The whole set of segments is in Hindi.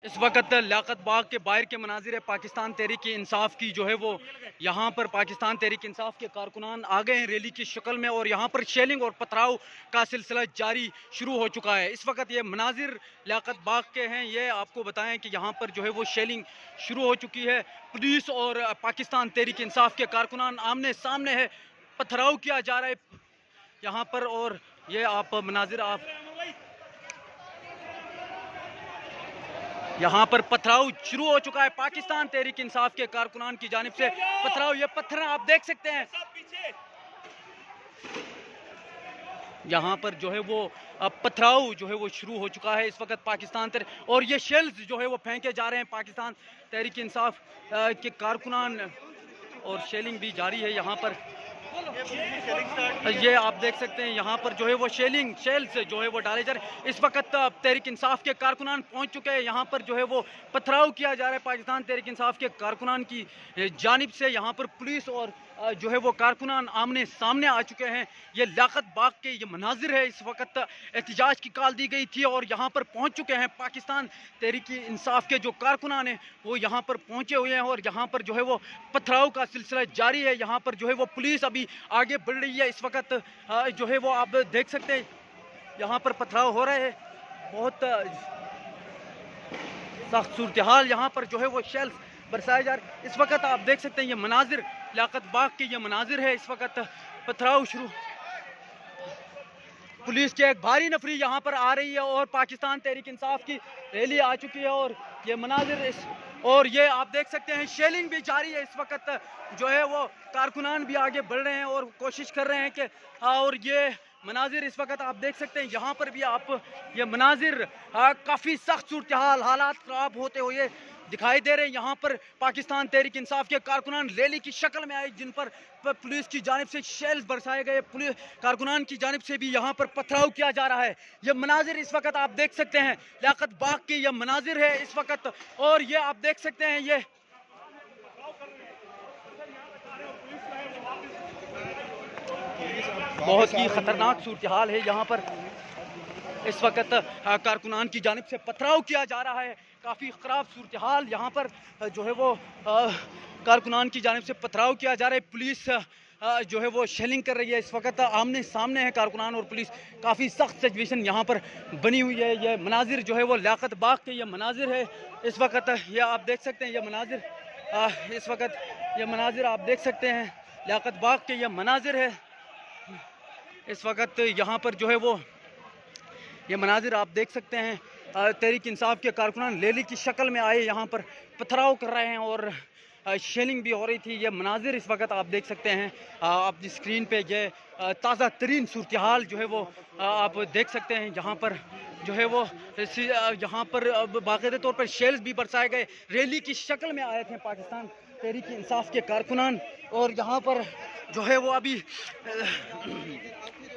इस वक्त लियाकत बाग के बाहर के मनाजिर है। पाकिस्तान तहरीक इंसाफ की जो है वो यहाँ पर पाकिस्तान तहरीक इंसाफ के कारकुनान आ गए हैं रैली की शक्ल में, और यहाँ पर शेलिंग और पथराव का सिलसिला जारी शुरू हो चुका है। इस वक्त ये मनाजिर लियाकत बाग के हैं। ये आपको बताएं कि यहाँ पर जो है वो शेलिंग शुरू हो चुकी है। पुलिस और पाकिस्तान तहरीक इंसाफ के कारकुनान आमने सामने है, पथराव किया जा रहा है यहाँ पर। और ये आप मनाजिर आप यहाँ पर पथराव शुरू हो चुका है। पाकिस्तान तहरीक इंसाफ के कारकुनान की जानिब से पथराव, ये पत्थर आप देख सकते हैं यहाँ पर जो है वो पथराव जो है वो शुरू हो चुका है इस वक्त पाकिस्तान और ये शेल्स जो है वो फेंके जा रहे हैं पाकिस्तान तहरीक इंसाफ के कारकुनान, और शेलिंग भी जारी है यहाँ पर। ये आप देख सकते हैं यहाँ पर जो है वो शेल्स जो है वो डाले जा रहे हैं। इस वक्त तहरीक इंसाफ के कारकुनान पहुंच चुके हैं यहाँ पर, जो है वो पथराव किया जा रहा है पाकिस्तान तहरीक इंसाफ के कारकुनान की जानिब से। यहाँ पर पुलिस और जो है वो कारकुनान आमने सामने आ चुके हैं। ये लियाकत बाग के ये मनाजिर है। इस वक्त एहतजाज की कॉल दी गई थी और यहाँ पर पहुँच चुके हैं पाकिस्तान तहरीक इंसाफ के जो कारकुनान हैं वो यहाँ पर पहुँचे हुए हैं, और यहाँ पर जो है वो पथराव का सिलसिला जारी है। यहाँ पर जो है वो पुलिस अभी आगे बढ़ रही है। इस वक्त जो है वो आप देख सकते हैं यहाँ पर पथराव हो रहे हैं। बहुत सख्त सूरत हाल यहाँ पर जो है वो शेल्स बरसाए जा रहे। इस वक्त आप देख सकते हैं ये मनाजिर लियाकत बाग के ये मनाजिर है। इस वक्त पथराव शुरू, पुलिस की एक भारी नफरी यहाँ पर आ रही है और पाकिस्तान तहरीक इंसाफ की रैली आ चुकी है, और ये मनाजिर और ये आप देख सकते हैं शेलिंग भी जारी है। इस वक्त जो है वो कारकुनान भी आगे बढ़ रहे हैं और कोशिश कर रहे हैं कि, और ये मनाजिर इस वक्त आप देख सकते हैं यहाँ पर भी आप ये मनाजिर काफ़ी सख्त सूरत हालात ख़राब होते हुए दिखाई दे रहे हैं। यहाँ पर पाकिस्तान तहरीक इंसाफ के कारकुनान रैली की शक्ल में आए, जिन पर पुलिस की जानिब से शेल्स बरसाए गए। पुलिस कारकुनान की जानिब से भी यहाँ पर पथराव किया जा रहा है। ये मनाजिर इस वक्त आप देख सकते हैं लियाकत बाग के ये मनाजिर है इस वक्त, और ये आप देख सकते हैं ये बहुत ही खतरनाक सूरत हाल है। यहाँ पर इस वक्त कारकुनान की जानिब से पथराव किया जा रहा है। काफ़ी ख़राब सूरत हाल यहाँ पर जो है वो कारकुनान की जानिब से पथराव किया जा रहा है। पुलिस जो है वो शेलिंग कर रही है। इस वक्त आमने सामने है कारकुनान और पुलिस। काफ़ी सख्त सिचुएशन यहाँ पर बनी हुई है। ये मनाजिर जो है वो लियाकत बाग के ये मनाजिर है इस वक्त। ये आप देख सकते हैं ये मनाजिर इस वक्त ये मनाजिर आप देख सकते हैं लियाकत बाग के ये मनाजिर है इस वक्त। यहाँ पर जो है वो ये मनाजिर आप देख सकते हैं तहरीक इंसाफ के कारकुनान रैली की शक्ल में आए, यहाँ पर पथराव कर रहे हैं और शेलिंग भी हो रही थी। ये मनाजिर इस वक्त आप देख सकते हैं अपनी स्क्रीन पे। ये ताज़ा तरीन सूरत हाल जो है वो आप देख सकते हैं। यहाँ पर जो है वो यहाँ पर बाकायदे तौर पर शेल्स भी बरसाए गए। रैली की शक्ल में आए थे पाकिस्तान तहरीक इंसाफ के कारकुनान, और यहाँ पर जो है वो अभी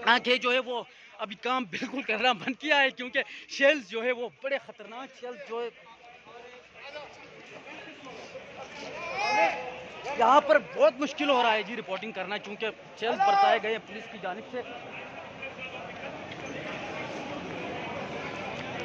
आगे जो है वो अभी काम बिल्कुल करना बंद किया है, क्योंकि शेल्स जो है वो बड़े ख़तरनाक शेल्स जो है यहाँ पर बहुत मुश्किल हो रहा है जी रिपोर्टिंग करना, क्योंकि शेल्स बरसाए गए हैं पुलिस की जानिब से।